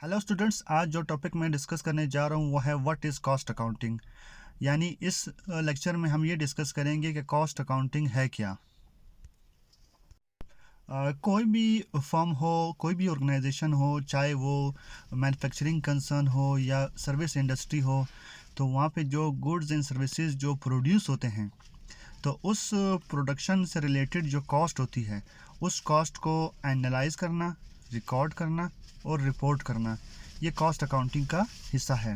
Hello students, आज जो topic मैं डिस्कस करने जा रहा हूँ वो है व्हाट इज़ कॉस्ट अकाउंटिंग। यानी इस लेक्चर में हम ये डिस्कस करेंगे कि कॉस्ट अकाउंटिंग है क्या। कोई भी फर्म हो, कोई भी ऑर्गेनाइजेशन हो, चाहे वो मैन्युफैक्चरिंग कंसर्न हो या सर्विस इंडस्ट्री हो, तो वहाँ पे जो गुड्स एंड सर्विसेज जो प्रोड्यूस होते हैं, तो उस प्रोडक्शन से रिलेटेड जो कॉस्ट होती है, उस कॉस्ट को एनालाइज करना, रिकॉर्ड करना और रिपोर्ट करना, ये कॉस्ट अकाउंटिंग का हिस्सा है।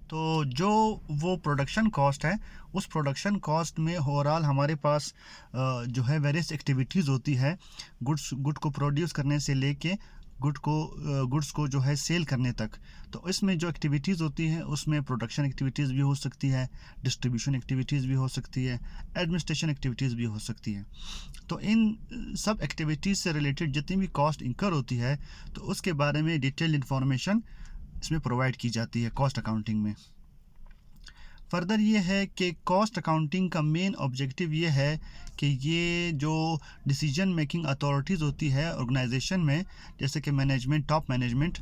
तो जो वो प्रोडक्शन कॉस्ट है, उस प्रोडक्शन कॉस्ट में ओवरऑल हमारे पास जो है वेरियस एक्टिविटीज़ होती है, गुड को प्रोड्यूस करने से लेके गुड्स को जो है सेल करने तक। तो इसमें जो एक्टिविटीज़ होती हैं उसमें प्रोडक्शन एक्टिविटीज़ भी हो सकती है, डिस्ट्रीब्यूशन एक्टिविटीज़ भी हो सकती है, एडमिनिस्ट्रेशन एक्टिविटीज़ भी हो सकती है। तो इन सब एक्टिविटीज़ से रिलेटेड जितनी भी कॉस्ट इंकर होती है, तो उसके बारे में डिटेल इन्फॉर्मेशन इसमें प्रोवाइड की जाती है कॉस्ट अकाउंटिंग में। फर्दर ये है कि कॉस्ट अकाउंटिंग का मेन ऑब्जेक्टिव ये है कि ये जो डिसीजन मेकिंग अथॉरिटीज़ होती है ऑर्गेनाइजेशन में, जैसे कि मैनेजमेंट, टॉप मैनेजमेंट,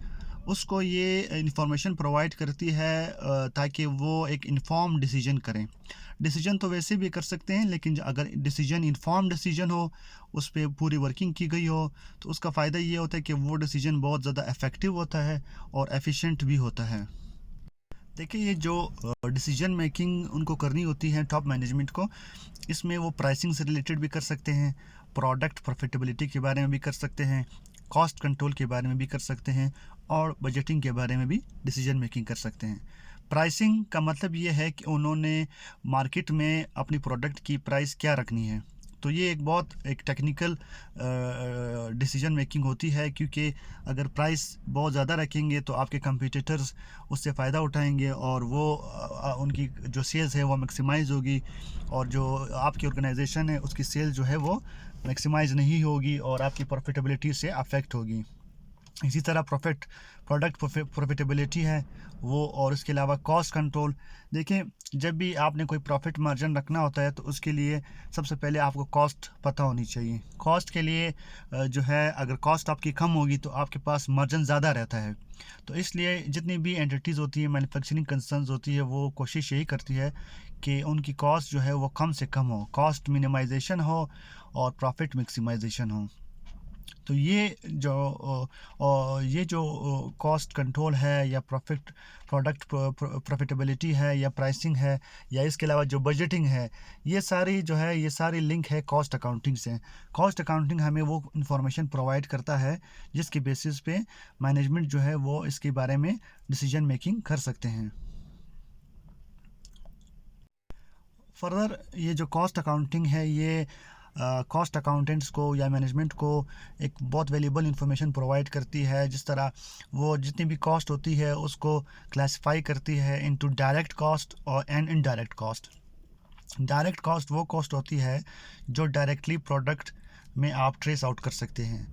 उसको ये इंफॉर्मेशन प्रोवाइड करती है ताकि वो एक इन्फॉर्म डिसीजन करें। डिसीजन तो वैसे भी कर सकते हैं, लेकिन अगर डिसीजन इन्फॉर्म डिसीजन हो, उस पर पूरी वर्किंग की गई हो, तो उसका फ़ायदा ये होता है कि वो डिसीजन बहुत ज़्यादा इफ़ेक्टिव होता है और एफिशिएंट भी होता है। देखिए, ये जो डिसीजन मेकिंग उनको करनी होती है टॉप मैनेजमेंट को, इसमें वो प्राइसिंग से रिलेटेड भी कर सकते हैं, प्रोडक्ट प्रॉफिटेबिलिटी के बारे में भी कर सकते हैं, कॉस्ट कंट्रोल के बारे में भी कर सकते हैं और बजटिंग के बारे में भी डिसीजन मेकिंग कर सकते हैं। प्राइसिंग का मतलब ये है कि उन्होंने मार्केट में अपनी प्रोडक्ट की प्राइस क्या रखनी है। तो ये एक टेक्निकल डिसीजन मेकिंग होती है, क्योंकि अगर प्राइस बहुत ज़्यादा रखेंगे तो आपके कंपटीटर्स उससे फ़ायदा उठाएंगे और वो उनकी जो सेल्स है वो मैक्सिमाइज़ होगी, और जो आपकी ऑर्गेनाइजेशन है उसकी सेल जो है वो मैक्सिमाइज़ नहीं होगी और आपकी प्रॉफिटेबिलिटी से अफेक्ट होगी। इसी तरह प्रोडक्ट प्रॉफिटेबिलिटी है वो, और इसके अलावा कॉस्ट कंट्रोल। देखें, जब भी आपने कोई प्रॉफिट मार्जिन रखना होता है तो उसके लिए सबसे पहले आपको कॉस्ट पता होनी चाहिए। कॉस्ट के लिए जो है, अगर कॉस्ट आपकी कम होगी तो आपके पास मार्जिन ज़्यादा रहता है। तो इसलिए जितनी भी एंटिटीज़ होती है, मैन्युफैक्चरिंग कंसर्न्स होती है, वो कोशिश यही करती है कि उनकी कॉस्ट जो है वो कम से कम हो, कॉस्ट मिनिमाइजेशन हो और प्रॉफिट मैक्सिमाइजेशन हो। तो ये जो कॉस्ट कंट्रोल है या प्रोडक्ट प्रॉफिटेबिलिटी है या प्राइसिंग है या इसके अलावा जो बजटिंग है, ये सारी लिंक है कॉस्ट अकाउंटिंग से। कॉस्ट अकाउंटिंग हमें वो इंफॉर्मेशन प्रोवाइड करता है जिसके बेसिस पे मैनेजमेंट जो है वो इसके बारे में डिसीजन मेकिंग कर सकते हैं। फर्दर ये जो कॉस्ट अकाउंटिंग है, ये कॉस्ट अकाउंटेंट्स को या मैनेजमेंट को एक बहुत वैल्यूबल इंफॉर्मेशन प्रोवाइड करती है। जिस तरह वो जितनी भी कॉस्ट होती है उसको क्लासिफाई करती है इनटू डायरेक्ट कॉस्ट और इनडायरेक्ट कॉस्ट। डायरेक्ट कॉस्ट वो कॉस्ट होती है जो डायरेक्टली प्रोडक्ट में आप ट्रेस आउट कर सकते हैं,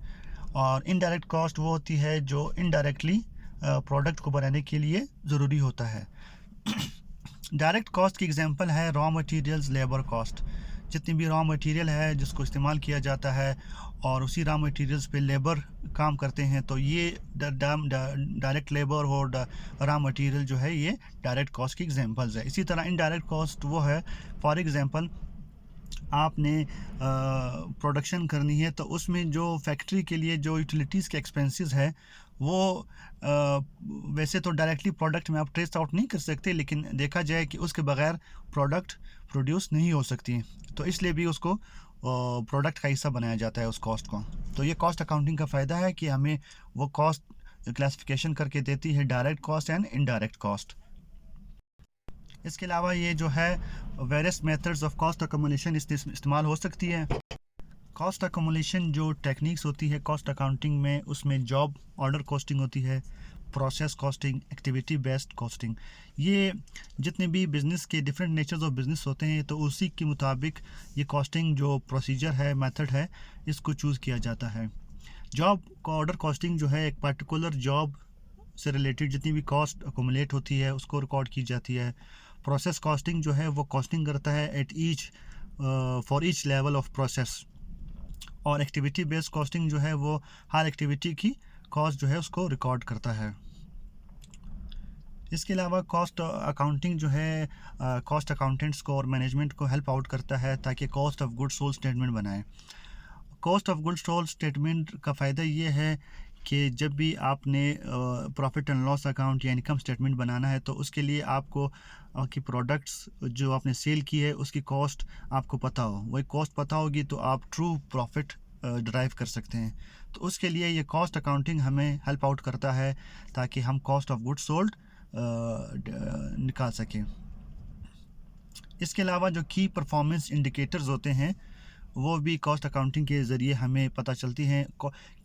और इनडायरेक्ट कॉस्ट वो होती है जो इनडायरेक्टली प्रोडक्ट को बनाने के लिए ज़रूरी होता है। डायरेक्ट कॉस्ट की एग्जांपल है रॉ मटेरियल्स, लेबर कॉस्ट। जितनी भी रॉ मटेरियल है जिसको इस्तेमाल किया जाता है और उसी रॉ मटेरियल्स पे लेबर काम करते हैं, तो ये डायरेक्ट लेबर और रॉ मटेरियल जो है ये डायरेक्ट कॉस्ट की एग्जांपल्स है। इसी तरह इनडायरेक्ट कॉस्ट वो है, फॉर एग्जांपल आपने प्रोडक्शन करनी है तो उसमें जो फैक्ट्री के लिए जो यूटिलिटीज़ के एक्सपेंसेस है वो वैसे तो डायरेक्टली प्रोडक्ट में आप ट्रेस आउट नहीं कर सकते, लेकिन देखा जाए कि उसके बगैर प्रोडक्ट प्रोड्यूस नहीं हो सकती, तो इसलिए भी उसको प्रोडक्ट का हिस्सा बनाया जाता है उस कॉस्ट को। तो ये कॉस्ट अकाउंटिंग का फ़ायदा है कि हमें वो कॉस्ट क्लासिफिकेशन करके देती है, direct cost and indirect cost. इसके अलावा ये जो है various methods of cost accumulation इस्तेमाल हो सकती है। कॉस्ट अकोमोलेशन जो टेक्निक्स होती है कॉस्ट अकाउंटिंग में, उसमें जॉब ऑर्डर कॉस्टिंग होती है, process costing, activity based costing. ये जितने भी बिज़नेस के डिफरेंट नेचर्स ऑफ बिज़नेस होते हैं, तो उसी के मुताबिक ये कॉस्टिंग जो प्रोसीजर है, मेथड है, इसको चूज़ किया जाता है। जॉब का ऑर्डर कॉस्टिंग जो है, एक पर्टिकुलर जॉब से रिलेटेड जितनी भी कॉस्ट अकोमुलेट होती है उसको रिकॉर्ड की जाती है। प्रोसेस कॉस्टिंग जो है वो कॉस्टिंग करता है for each level of process. और एक्टिविटी बेस्ड कॉस्टिंग जो है वो हर एक्टिविटी की कॉस्ट जो है उसको रिकॉर्ड करता है। इसके अलावा कॉस्ट अकाउंटिंग जो है कॉस्ट अकाउंटेंट्स को और मैनेजमेंट को हेल्प आउट करता है ताकि cost of goods sold statement बनाए। Cost of goods sold statement का फ़ायदा ये है कि जब भी आपने प्रॉफिट एंड लॉस अकाउंट या इनकम स्टेटमेंट बनाना है तो उसके लिए आपको आपकी प्रोडक्ट्स जो आपने सेल की है उसकी कॉस्ट आपको पता हो। वही कॉस्ट पता होगी तो आप ट्रू प्रॉफिट ड्राइव कर सकते हैं। तो उसके लिए ये कॉस्ट अकाउंटिंग हमें हेल्प आउट करता है ताकि हम कॉस्ट ऑफ गुड्स सोल्ड निकाल सकें। इसके अलावा जो की परफॉर्मेंस इंडिकेटर्स होते हैं वो भी कॉस्ट अकाउंटिंग के ज़रिए हमें पता चलती हैं।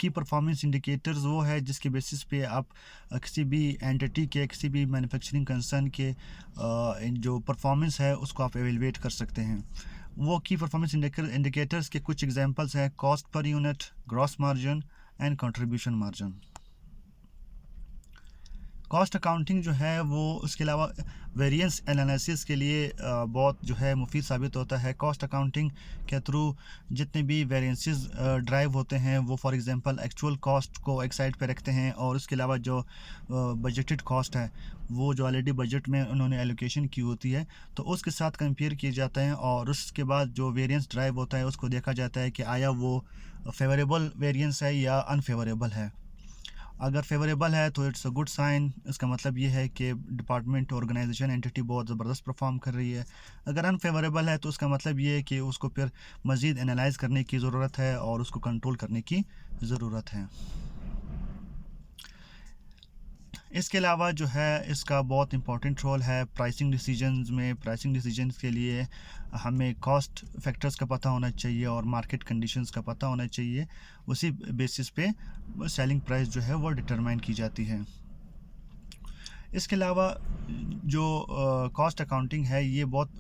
की परफॉर्मेंस इंडिकेटर्स वो है जिसके बेसिस पे आप किसी भी एंटिटी के किसी भी मैन्युफैक्चरिंग कंसर्न के जो परफॉर्मेंस है उसको आप एवेलुएट कर सकते हैं। वो की परफॉर्मेंस इंडिकेटर्स के कुछ एग्जांपल्स हैं cost per unit, gross margin and contribution margin. Cost accounting जो है वो उसके अलावा वेरिएंस एनालिसिस के लिए बहुत जो है मुफीद साबित होता है। कॉस्ट अकाउंटिंग के थ्रू जितने भी वेरिएंसेस ड्राइव होते हैं वो फॉर एग्जांपल एक्चुअल कॉस्ट को एक साइड पे रखते हैं और उसके अलावा जो बजटेड कॉस्ट है वो जो ऑलरेडी बजट में उन्होंने एलोकेशन की होती है तो उसके साथ कंपेयर किए जाते हैं और उसके बाद जो वेरिएंस ड्राइव होता है उसको देखा जाता है कि आया वो फेवरेबल वेरिएंस है या अनफेवरेबल है। अगर फेवरेबल है तो इट्स अ गुड साइन, इसका मतलब ये है कि डिपार्टमेंट, ऑर्गेनाइजेशन, एंटिटी बहुत ज़बरदस्त परफॉर्म कर रही है। अगर अनफेवरेबल है तो उसका मतलब ये है कि उसको फिर मज़ीद एनालाइज करने की ज़रूरत है और उसको कंट्रोल करने की ज़रूरत है। इसके अलावा जो है इसका बहुत इंपॉर्टेंट रोल है प्राइसिंग डिसीजंस में। प्राइसिंग डिसीजंस के लिए हमें कॉस्ट फैक्टर्स का पता होना चाहिए और मार्केट कंडीशंस का पता होना चाहिए। उसी बेसिस पे सेलिंग प्राइस जो है वो डिटरमाइन की जाती है। इसके अलावा जो कॉस्ट अकाउंटिंग है ये बहुत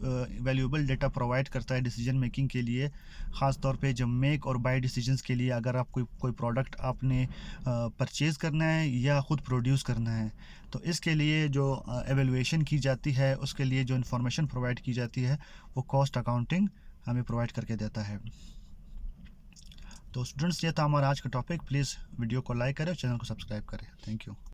वैल्यूएबल डेटा प्रोवाइड करता है डिसीजन मेकिंग के लिए, ख़ास तौर पे जब मेक और बाय डिसीजंस के लिए। अगर आप कोई प्रोडक्ट आपने परचेज़ करना है या ख़ुद प्रोड्यूस करना है तो इसके लिए जो एवेलुएशन की जाती है उसके लिए जो इन्फॉर्मेशन प्रोवाइड की जाती है वो कॉस्ट अकाउंटिंग हमें प्रोवाइड करके देता है। तो स्टूडेंट्स ये था हमारा आज का टॉपिक। प्लीज़ वीडियो को लाइक करें और चैनल को सब्सक्राइब करें। Thank you.